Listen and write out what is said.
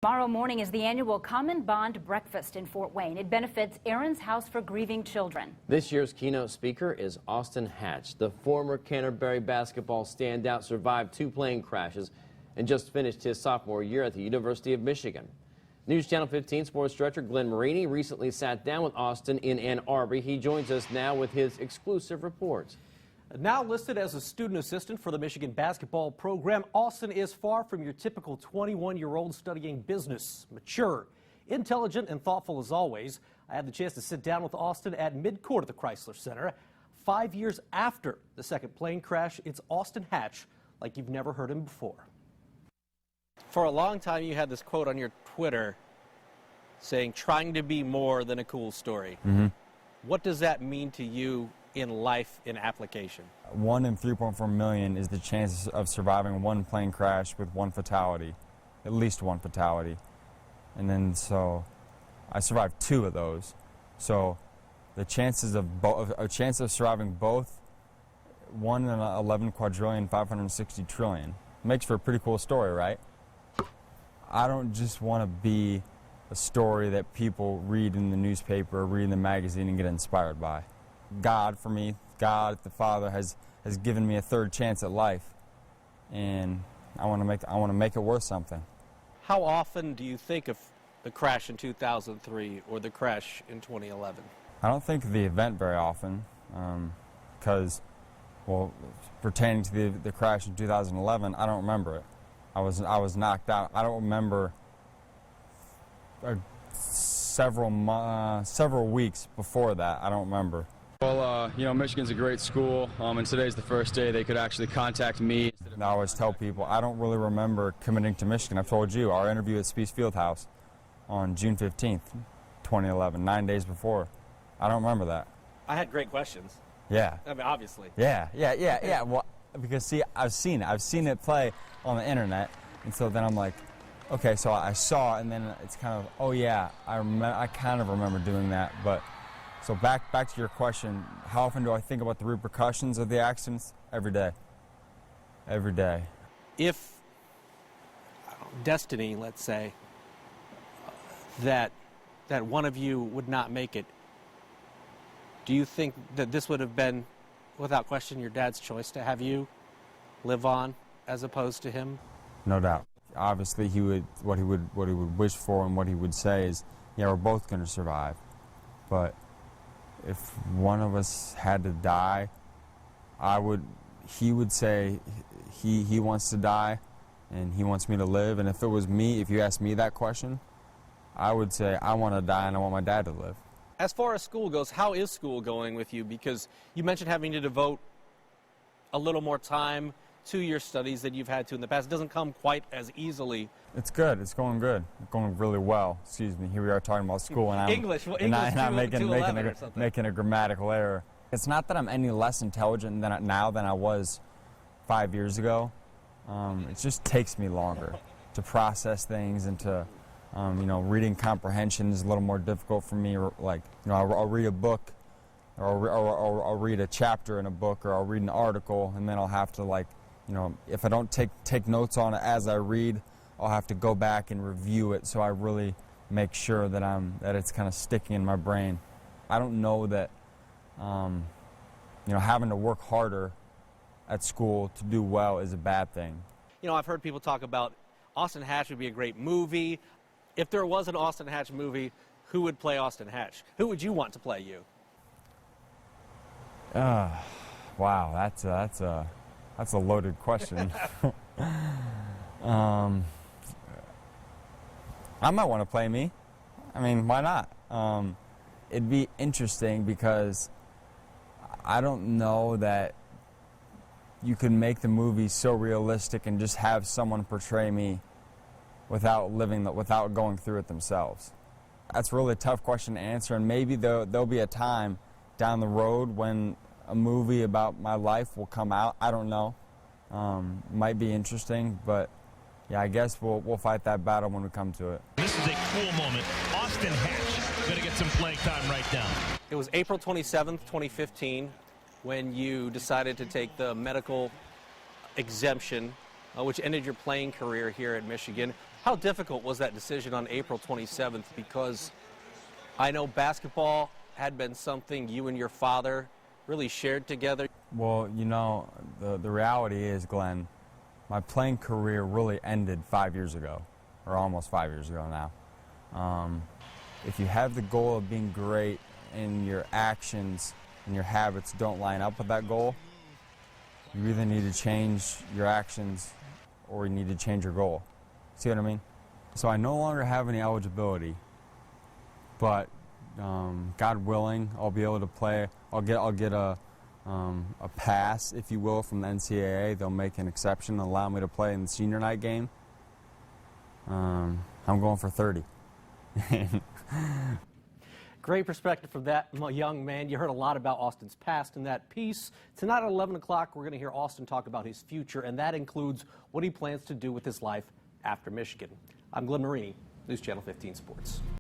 Tomorrow morning is the annual Common Bond Breakfast in Fort Wayne. It benefits Aaron's House for Grieving Children. This year's keynote speaker is Austin Hatch. The former Canterbury basketball standout survived 2 plane crashes and just finished his sophomore year at the University of Michigan. News Channel 15 sports director Glenn Marini recently sat down with Austin in Ann Arbor. He joins us now with his exclusive report. Now listed as a student assistant for the Michigan basketball program, Austin is far from your typical 21-year-old studying business. Mature, intelligent, and thoughtful as always. I had the chance to sit down with Austin at mid-court at the Chrysler Center. 5 years after the second plane crash, it's Austin Hatch like you've never heard him before. For a long time, you had this quote on your Twitter saying, trying to be more than a cool story. What does that mean to you in life, in application? 1 in 3.4 million is the chance of surviving 1 plane crash with 1 fatality, at least 1 fatality. And then so I survived 2 of those. So the chances of surviving both 1 in 11 quadrillion, 560 trillion makes for a pretty cool story, right? I don't just want to be a story that people read in the newspaper or read in the magazine and get inspired by. God, for me, God the Father has given me a 3rd chance at life, and I want to make it worth something. How often do you think of the crash in 2003 or the crash in 2011? I don't think of the event very often, because, well, pertaining to the crash in 2011, I don't remember it. I was knocked out. I don't remember several weeks before that. I don't remember. Well, you know, Michigan's a great school, and today's the first day they could actually contact me. I always tell people I don't really remember committing to Michigan. I've told you, our interview at Spies Fieldhouse on June 15th, 2011, 9 days before. I don't remember that. I had great questions. Yeah. I mean, obviously. Yeah. Well, because, see, I've seen it play on the internet, and so then I'm like, okay, so I saw it, and then it's kind of, oh yeah, I kind of remember doing that. But so back to your question, how often do I think about the repercussions of the accidents? Every day. Every day. If destiny, let's say, that one of you would not make it, do you think that this would have been, without question, your dad's choice to have you live on as opposed to him? No doubt. Obviously, what he would wish for and what he would say is, yeah, we're both going to survive. But if one of us had to die, he would say he wants to die and he wants me to live. And if it was me, if you asked me that question, I would say I want to die and I want my dad to live. As far as school goes, how is school going with you? Because you mentioned having to devote a little more time to your studies than you've had to in the past. It doesn't come quite as easily. It's good. It's going good. It's going really well. Excuse me. Here we are talking about school, and I'm making a grammatical error. It's not that I'm any less intelligent now than I was 5 years ago. It just takes me longer to process things, and to, you know, reading comprehension is a little more difficult for me. Like, you know, I'll read a book, or I'll read a chapter in a book, or I'll read an article, and then I'll have to, like, you know, if I don't take notes on it as I read, I'll have to go back and review it, so I really make sure that it's kind of sticking in my brain. I don't know that, you know, having to work harder at school to do well is a bad thing. You know, I've heard people talk about Austin Hatch would be a great movie. If there was an Austin Hatch movie, who would play Austin Hatch? Who would you want to play you? Wow, that's a loaded question. I might want to play me. I mean, why not? It'd be interesting because I don't know that you can make the movie so realistic and just have someone portray me without going through it themselves. That's really a tough question to answer, and maybe there'll be a time down the road when a movie about my life will come out. I don't know. Might be interesting, but yeah, I guess we'll fight that battle when we come to it. This is a cool moment. Austin Hatch going to get some playing time right now. It was April 27th, 2015, when you decided to take the medical exemption, which ended your playing career here at Michigan. How difficult was that decision on April 27th? Because I know basketball had been something you and your father really shared together. Well, you know, the reality is, Glenn, my playing career really ended 5 years ago, or almost 5 years ago now. If you have the goal of being great and your actions and your habits don't line up with that goal, you either need to change your actions or you need to change your goal. See what I mean? So I no longer have any eligibility, but God willing, I'll be able to play. I'll get a pass, if you will, from the NCAA. They'll make an exception and allow me to play in the senior night game. I'm going for 30. Great perspective from that young man. You heard a lot about Austin's past in that piece. Tonight at 11 o'clock, we're going to hear Austin talk about his future, and that includes what he plans to do with his life after Michigan. I'm Glenn Marini, News Channel 15 Sports.